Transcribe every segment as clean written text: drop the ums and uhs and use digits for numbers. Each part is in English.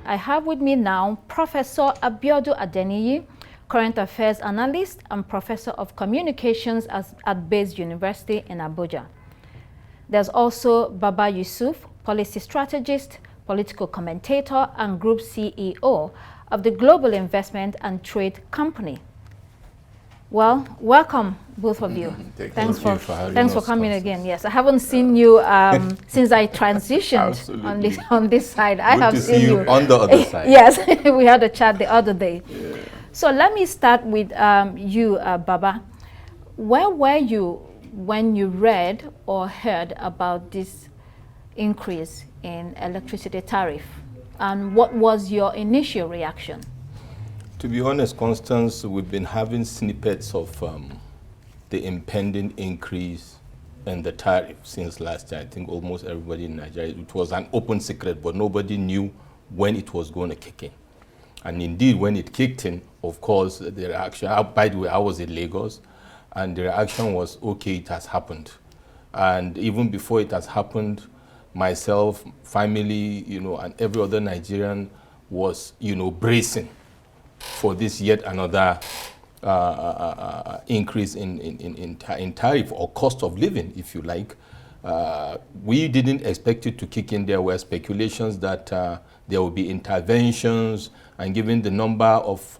I have with me now Professor Abiodun Adeniyi, current affairs analyst and professor of communications at Baze University in Abuja. There's also Baba Yusuf, policy strategist, political commentator, and group CEO of the Global Investment and Trade Company. Well, welcome, both of you. Thanks for coming again. Yes, I haven't seen you since I transitioned on this side. I have seen you on the other side. Yes, we had a chat the other day. Yeah. So let me start with you, Baba. Where were you when you read or heard about this increase in electricity tariff? And what was your initial reaction? To be honest, Constance, we've been having snippets of the impending increase in the tariff since last year. I think almost everybody in Nigeria, it was an open secret, but nobody knew when it was going to kick in. And indeed, when it kicked in, of course, the reaction, by the way, I was in Lagos, and the reaction was, okay, it has happened. And even before it has happened, myself, family, and every other Nigerian was, bracing for this yet another increase in tariff or cost of living, if you like. We didn't expect it to kick in. There were speculations that there will be interventions, and given the number of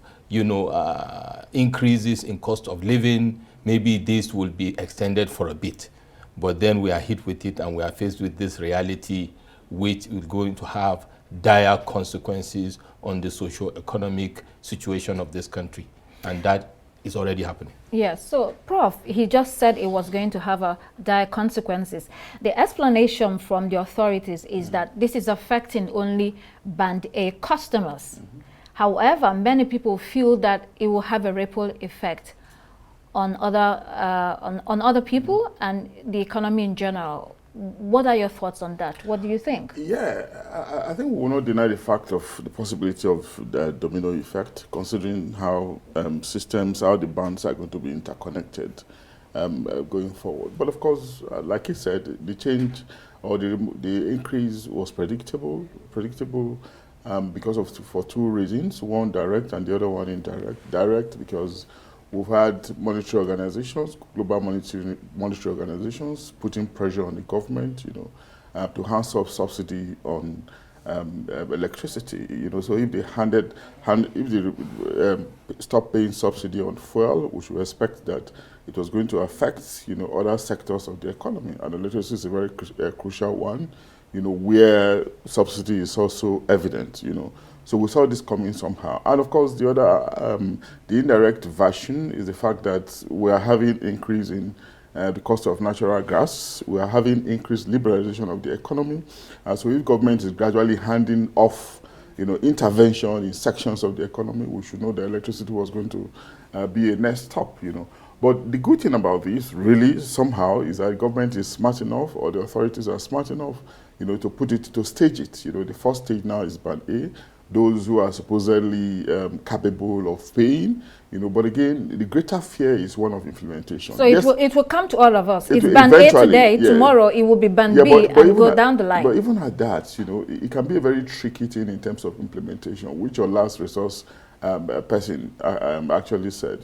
increases in cost of living, maybe this will be extended for a bit. But then we are hit with it, and we are faced with this reality, which is going to have dire consequences on the socio-economic situation of this country, and that is already happening. Yes, so Prof, he just said it was going to have dire consequences. The explanation from the authorities is that this is affecting only Band A customers. However, many people feel that it will have a ripple effect on other people and the economy in general. What are your thoughts on that? What do you think? Yeah, I think we will not deny the fact of the possibility of the domino effect, considering how how the bands are going to be interconnected going forward. But of course, like you said, the change or the increase was predictable because for two reasons: one direct and the other one indirect. Direct because we've had monetary organizations, global monetary organizations, putting pressure on the government, to hands off subsidy on electricity. So if they stop paying subsidy on fuel, which we expect that it was going to affect, other sectors of the economy, and electricity is a very crucial one, where subsidy is also evident, So we saw this coming somehow. And of course, the other, the indirect version is the fact that we are having increase in the cost of natural gas. We are having increased liberalization of the economy. So if government is gradually handing off, intervention in sections of the economy, we should know that electricity was going to be a next stop, But the good thing about this, really, somehow, is that government is smart enough, or the authorities are smart enough, to stage it. The first stage now is Band A. Those who are supposedly capable of paying, but again, the greater fear is one of implementation. So it will come to all of us. It's Band A today, tomorrow it will be Band B and go down the line. But even at that, it can be a very tricky thing in terms of implementation, which your last resource person actually said,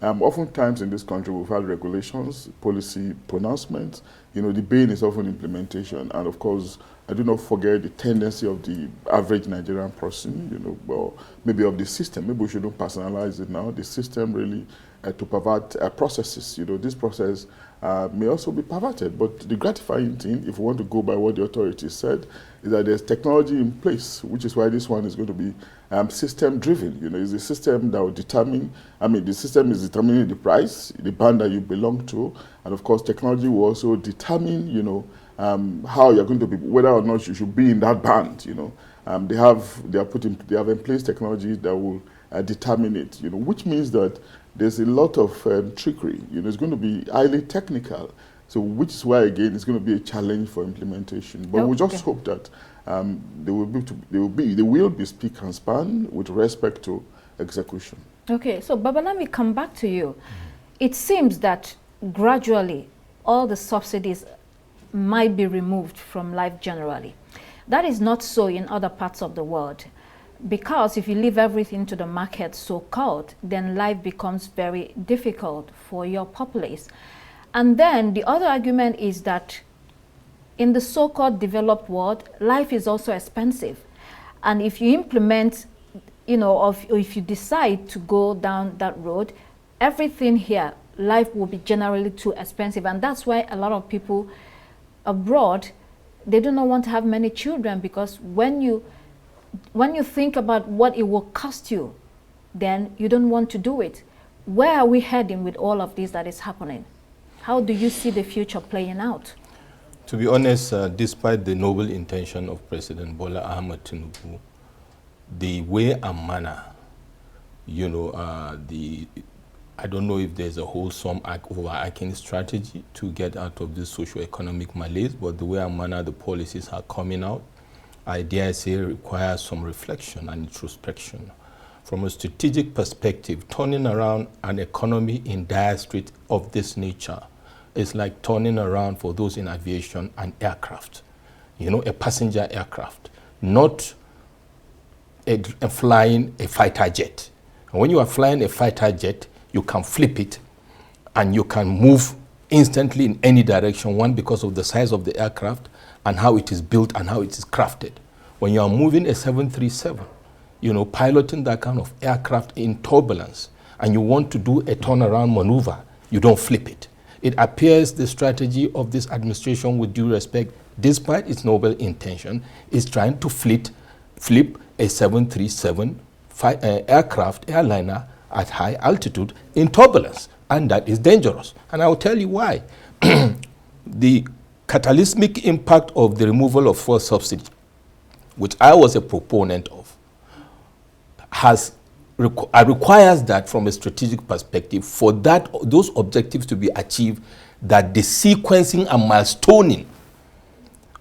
oftentimes in this country we've had regulations, policy pronouncements, the bane is often implementation, and of course, I do not forget the tendency of the average Nigerian person, well, maybe of the system. Maybe we shouldn't personalize it now. The system really to pervert processes. This process may also be perverted. But the gratifying thing, if we want to go by what the authorities said, is that there's technology in place, which is why this one is going to be system-driven. It's a system that will determine, the system is determining the price, the band that you belong to, and of course, technology will also determine, how you're going to be, whether or not you should be in that band. They have in place technology that will determine it. Which means that there's a lot of trickery. It's going to be highly technical. So, which is why again it's going to be a challenge for implementation. But we just hope that they will be speak and span with respect to execution. Okay, so Baba, let me come back to you. It seems that gradually all the subsidies might be removed from life generally. That is not so in other parts of the world. because if you leave everything to the market, so-called, then life becomes very difficult for your populace. And then the other argument is that in the so-called developed world, life is also expensive. And if you implement, or if you decide to go down that road, everything here, life will be generally too expensive. And that's why a lot of people abroad, they do not want to have many children, because when you think about what it will cost you, then you don't want to do it. Where are we heading with all of this that is happening? How do you see the future playing out? To be honest, despite the noble intention of President Bola Ahmed Tinubu, the way and manner, I don't know if there's a wholesome overarching strategy to get out of this socio-economic malaise, but the way and manner the policies are coming out, I dare say, requires some reflection and introspection. From a strategic perspective, turning around an economy in dire strait of this nature is like turning around, for those in aviation, an aircraft, a passenger aircraft, not flying a fighter jet. And when you are flying a fighter jet, you can flip it and you can move instantly in any direction, one, because of the size of the aircraft and how it is built and how it is crafted. When you are moving a 737, piloting that kind of aircraft in turbulence, and you want to do a turnaround maneuver, you don't flip it. It appears the strategy of this administration, with due respect, despite its noble intention, is trying to flip a 737 airliner at high altitude in turbulence, and that is dangerous. And I will tell you why. The cataclysmic impact of the removal of fuel subsidy, which I was a proponent of, requires that, from a strategic perspective, for those objectives to be achieved, that the sequencing and milestoning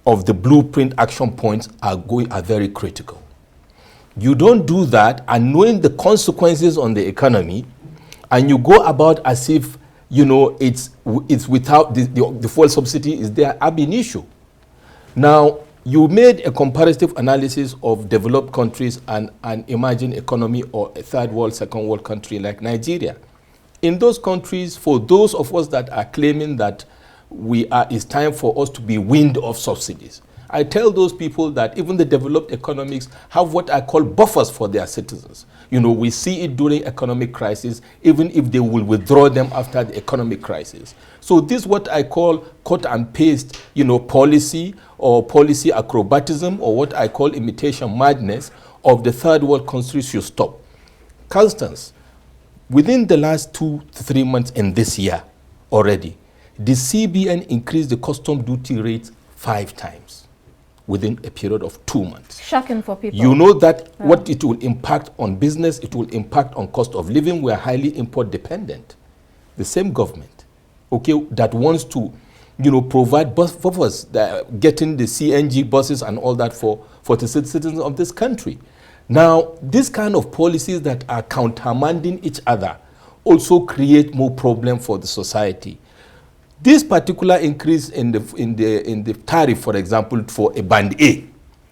of the blueprint action points are very critical. You don't do that, and knowing the consequences on the economy, and you go about as if it's without the fuel subsidy is there ab initio. Now, you made a comparative analysis of developed countries and an emerging economy, or a third world, second world country like Nigeria. In those countries, for those of us that are claiming that it's time for us to be weaned off subsidies, I tell those people that even the developed economies have what I call buffers for their citizens. We see it during economic crisis, even if they will withdraw them after the economic crisis. So this, what I call cut and paste, policy or policy acrobatism, or what I call imitation madness of the third world countries, should stop. Constance, within the last 2 to 3 months in this year already, the CBN increased the custom duty rate 5 times within a period of 2 months. Shocking for people. You know that what it will impact on business, it will impact on cost of living. We are highly import dependent. The same government, that wants to, provide bus for us, getting the CNG buses and all that for the citizens of this country. Now, this kind of policies that are countermanding each other also create more problem for the society. This particular increase in the tariff, for example, for a Band A.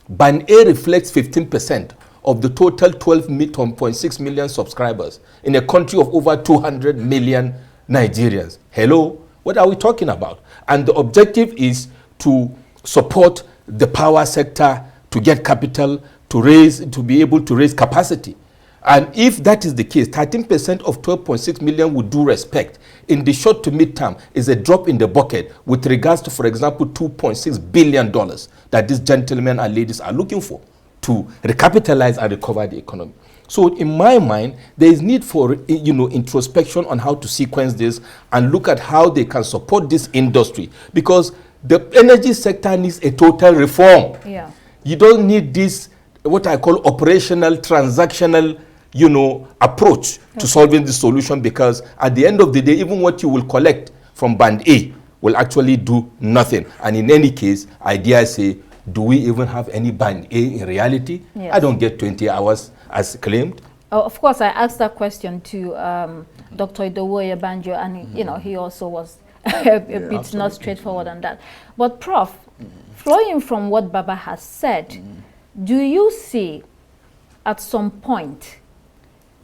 Band A reflects 15% of the total 12.6 million subscribers in a country of over 200 million Nigerians. Hello? What are we talking about? And the objective is to support the power sector, to get capital, to be able to raise capacity. And if that is the case, 13% of 12.6 million, with due respect, in the short to mid-term, is a drop in the bucket with regards to, for example, $2.6 billion that these gentlemen and ladies are looking for to recapitalize and recover the economy. So in my mind, there is need for introspection on how to sequence this and look at how they can support this industry, because the energy sector needs a total reform. Yeah. You don't need this, what I call operational, transactional, approach to solving the solution, because at the end of the day, even what you will collect from Band A will actually do nothing. And in any case, I dare say, do we even have any Band A in reality? Yes. I don't get 20 hours as claimed. Of course, I asked that question to Dr. Idowu Banjo, and he also was a bit absolutely not straightforward on that. But Prof, flowing from what Baba has said, do you see at some point,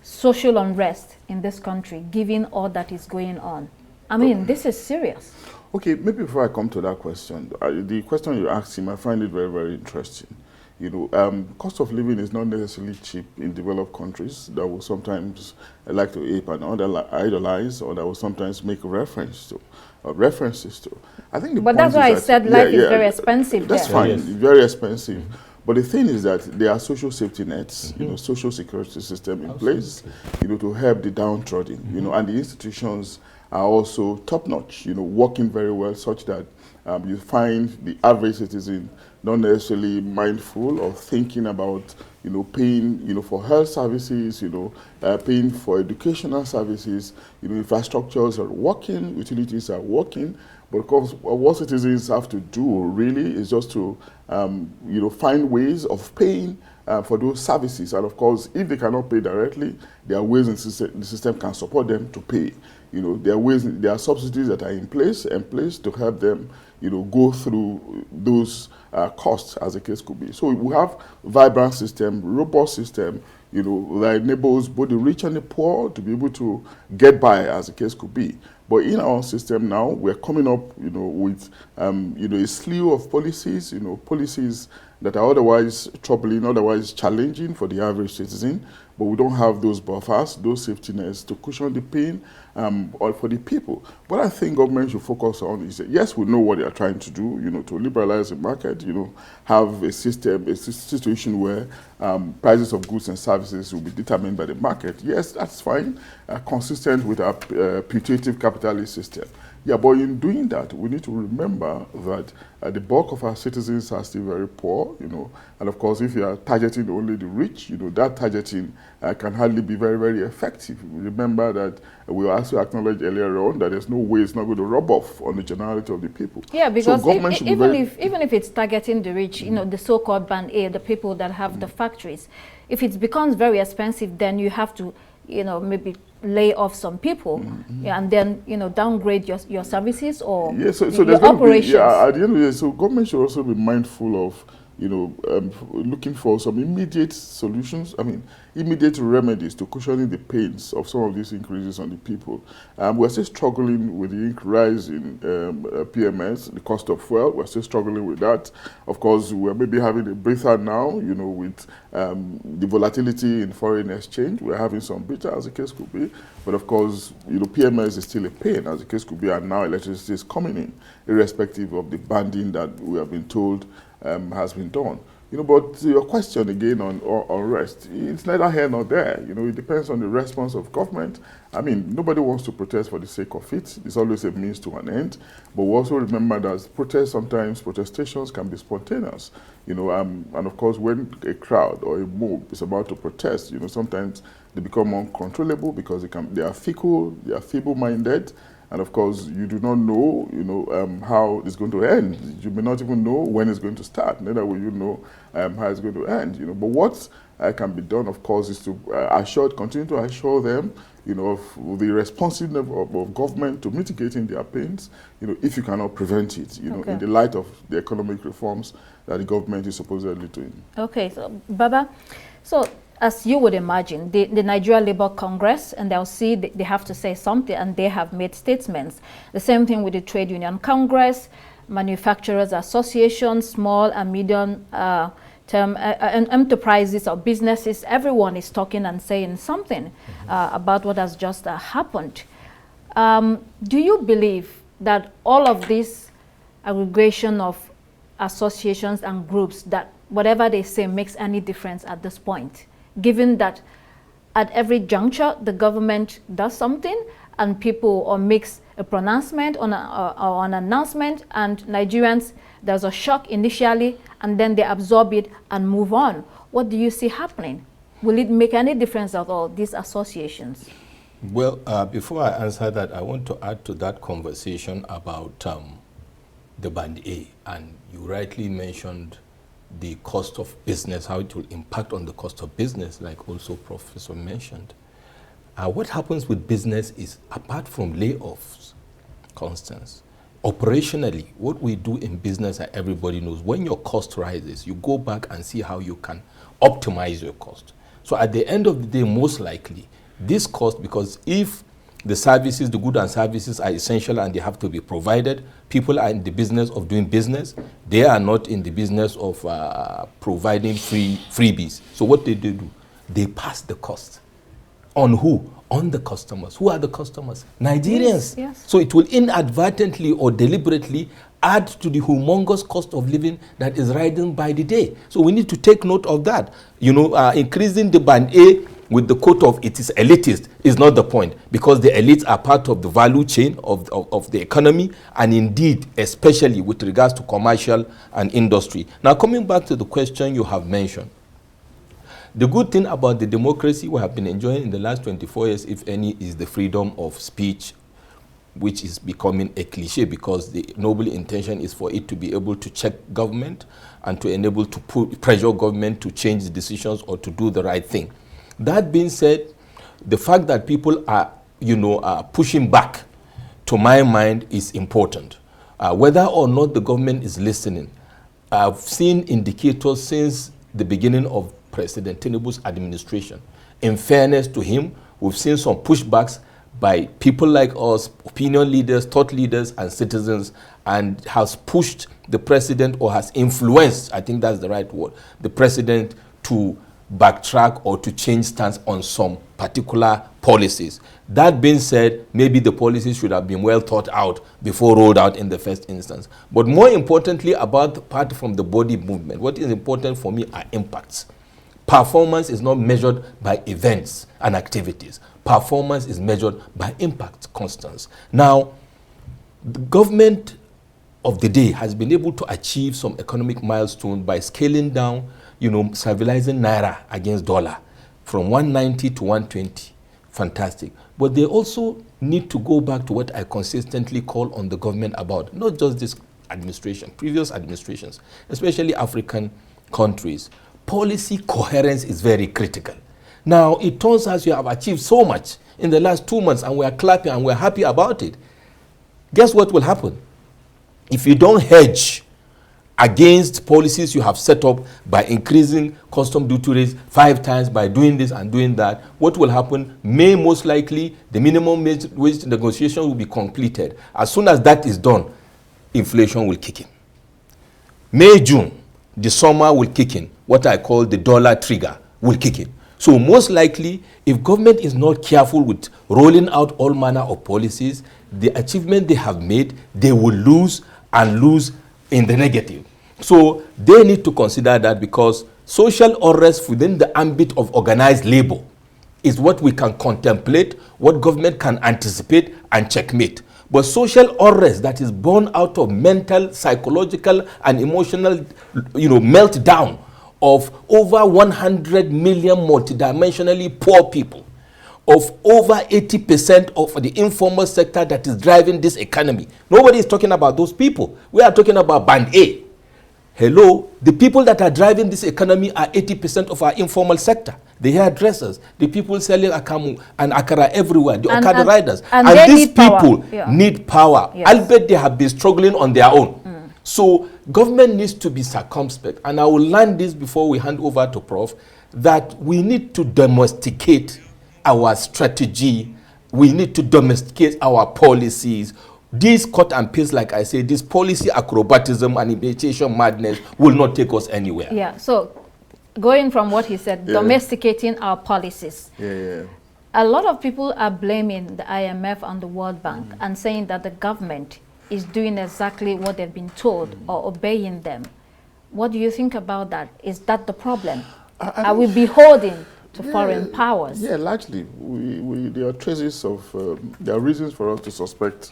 social unrest in this country, given all that is going on? I mean, this is serious. Okay, maybe before I come to that question, the question you asked him, I find it very, very interesting. You know, cost of living is not necessarily cheap in developed countries that will sometimes like to ape and idolize, or that will sometimes make references to. I think but that's why I said life is very expensive. That's fine, very expensive. But the thing is that there are social safety nets, you know, social security system in place, you know, to help the downtrodden, you know, and the institutions are also top-notch, you know, working very well, such that you find the average citizen not necessarily mindful or thinking about, you know, paying, you know, for health services, you know, paying for educational services, you know, infrastructures are working, utilities are working. But of course, what citizens have to do really is just to, you know, find ways of paying for those services. And of course, if they cannot pay directly, there are ways in the system can support them to pay. You know, there are ways, there are subsidies that are in place to help them, you know, go through those costs, as the case could be. So we have vibrant system, robust system, you know, that enables both the rich and the poor to be able to get by, as the case could be. But in our system now, we're coming up, you know, with, you know, a slew of policies, you know, policies that are otherwise troubling, otherwise challenging for the average citizen, but we don't have those buffers, those safety nets to cushion the pain or for the people. What I think government should focus on is that, yes, we know what they are trying to do, you know, to liberalize the market, you know, have a system, a situation where prices of goods and services will be determined by the market. Yes, that's fine, consistent with our putative capitalist system. Yeah, but in doing that, we need to remember that the bulk of our citizens are still very poor, you know, and of course, if you are targeting only the rich, you know, that targeting can hardly be very, very effective. Remember that we also acknowledged earlier on that there's no way it's not going to rub off on the generality of the people. Yeah, because so even if it's targeting the rich, you know, the so-called band A, the people that have the factories, if it becomes very expensive, then you have to, you know, maybe lay off some people, yeah, and then, you know, downgrade your services or your operations. At the end of the day, so government should also be mindful of, you know, looking for some immediate solutions, immediate remedies to cushioning the pains of some of these increases on the people. We're still struggling with the rise in PMS, the cost of fuel. We're still struggling with that. Of course, we're maybe having a breather now, you know, with the volatility in foreign exchange. We're having some beta, as the case could be. But of course, you know, PMS is still a pain, as the case could be, and now electricity is coming in, irrespective of the banding that we have been told has been done. You know, but to your question again on unrest, it's neither here nor there. You know, it depends on the response of government. I mean, nobody wants to protest for the sake of it. It's always a means to an end. But we also remember that protestations can be spontaneous. You know, and of course, when a crowd or a mob is about to protest, you know, sometimes they become uncontrollable because they are fickle, they are feeble-minded. And of course, you do not know, you know, how it's going to end. You may not even know when it's going to start. Neither will you know how it's going to end. You know, but what can be done, of course, is to continue to assure them, you know, of the responsiveness of government to mitigating their pains. You know, if you cannot prevent it, you know, in the light of the economic reforms that the government is supposedly doing. Okay, so Baba, so, as you would imagine, the Nigeria Labour Congress, and they'll see they have to say something, and they have made statements. The same thing with the Trade Union Congress, Manufacturers Association, small and medium term enterprises or businesses. Everyone is talking and saying something about what has just happened. Do you believe that all of this aggregation of associations and groups, that whatever they say makes any difference at this point? Given that at every juncture the government does something and people or makes a pronouncement or an announcement, and Nigerians, there's a shock initially and then they absorb it and move on. What do you see happening? Will it make any difference at all, these associations? Well, before I answer that, I want to add to that conversation about the Band A, and you rightly mentioned the cost of business, how it will impact on the cost of business, like also Professor mentioned. What happens with business is, apart from layoffs, Constance, operationally, what we do in business, everybody knows, when your cost rises, you go back and see how you can optimize your cost. So at the end of the day, most likely, this cost, because if the services, the goods and services are essential and they have to be provided, people are in the business of doing business. They are not in the business of providing freebies. So what they do, they pass the cost. On who? On the customers. Who are the customers? Nigerians. Yes. So it will inadvertently or deliberately add to the humongous cost of living that is rising by the day. So we need to take note of that. You know, increasing the band A with the quote of it is elitist is not the point, because the elites are part of the value chain of the economy, and indeed, especially with regards to commercial and industry. Now, coming back to the question you have mentioned, the good thing about the democracy we have been enjoying in the last 24 years, if any, is the freedom of speech, which is becoming a cliche, because the noble intention is for it to be able to check government and to enable to pressure government to change decisions or to do the right thing. That being said, the fact that people are, pushing back, to my mind, is important. Whether or not the government is listening, I've seen indicators since the beginning of President Tinubu's administration. In fairness to him, we've seen some pushbacks by people like us, opinion leaders, thought leaders, and citizens, and has pushed the president, or has influenced, I think that's the right word, the president to backtrack or to change stance on some particular policies. That being said, maybe the policies should have been well thought out before rolled out in the first instance. But more importantly, apart from the body movement, what is important for me are impacts. Performance is not measured by events and activities. Performance is measured by impact constants. Now, the government of the day has been able to achieve some economic milestone by scaling down, stabilizing naira against dollar from 190 to 120. Fantastic. But they also need to go back to what I consistently call on the government about, not just this administration, previous administrations, especially African countries. Policy coherence is very critical. Now, it turns out you have achieved so much in the last 2 months, and we are clapping and we're happy about it. Guess what will happen? If you don't hedge against policies you have set up by increasing custom duty rates 5 times, by doing this and doing that, what will happen? Most likely, the minimum wage negotiation will be completed. As soon as that is done, inflation will kick in. May, June, the summer will kick in. What I call the dollar trigger will kick in. So most likely, if government is not careful with rolling out all manner of policies, the achievement they have made, they will lose, and lose in the negative. So they need to consider that, because social unrest within the ambit of organized labor is what we can contemplate, what government can anticipate and checkmate. But social unrest that is born out of mental, psychological, and emotional, meltdown of over 100 million multidimensionally poor people, of over 80% of the informal sector that is driving this economy. Nobody is talking about those people. We are talking about band A. Hello, the people that are driving this economy are 80% of our informal sector. The hairdressers, the people selling akamu and akara everywhere, the Okada riders. And these people need power. Yes. Albeit they have been struggling on their own. So government needs to be circumspect. And I will learn this before we hand over to Prof, that we need to domesticate our strategy. We need to domesticate our policies. This cut and paste, like I say, this policy acrobatism and imitation madness will not take us anywhere. Yeah, so going from what he said, domesticating our policies. A lot of people are blaming the IMF and the World Bank and saying that the government is doing exactly what they've been told or obeying them. What do you think about that? Is that the problem? Are we beholden to foreign powers? Yeah, largely. There are traces of, there are reasons for us to suspect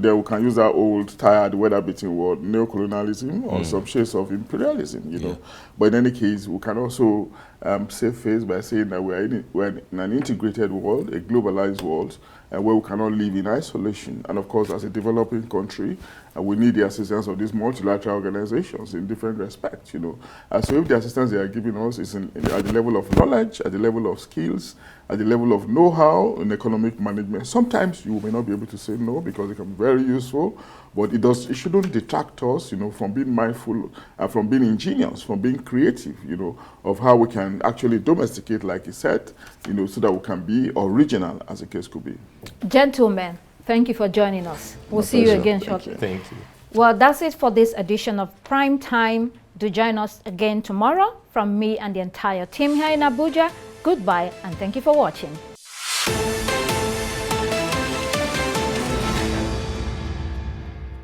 that we can use our old, tired, weather-beaten word, neocolonialism, or some shades of imperialism, you know. But in any case, we can also save face by saying that we're in an integrated world, a globalized world, where we cannot live in isolation. And of course, as a developing country, we need the assistance of these multilateral organizations in different respects, you know. So if the assistance they are giving us is at the level of knowledge, at the level of skills, at the level of know-how in economic management, sometimes you may not be able to say no because it can be very useful, but it shouldn't detract us, you know, from being mindful, from being ingenious, from being creative, you know, of how we can actually domesticate, like he said, you know, so that we can be original, as the case could be. Gentlemen, thank you for joining us. We'll see you again shortly. Thank you. Well, that's it for this edition of Prime Time. Do join us again tomorrow. From me and the entire team here in Abuja, goodbye and thank you for watching.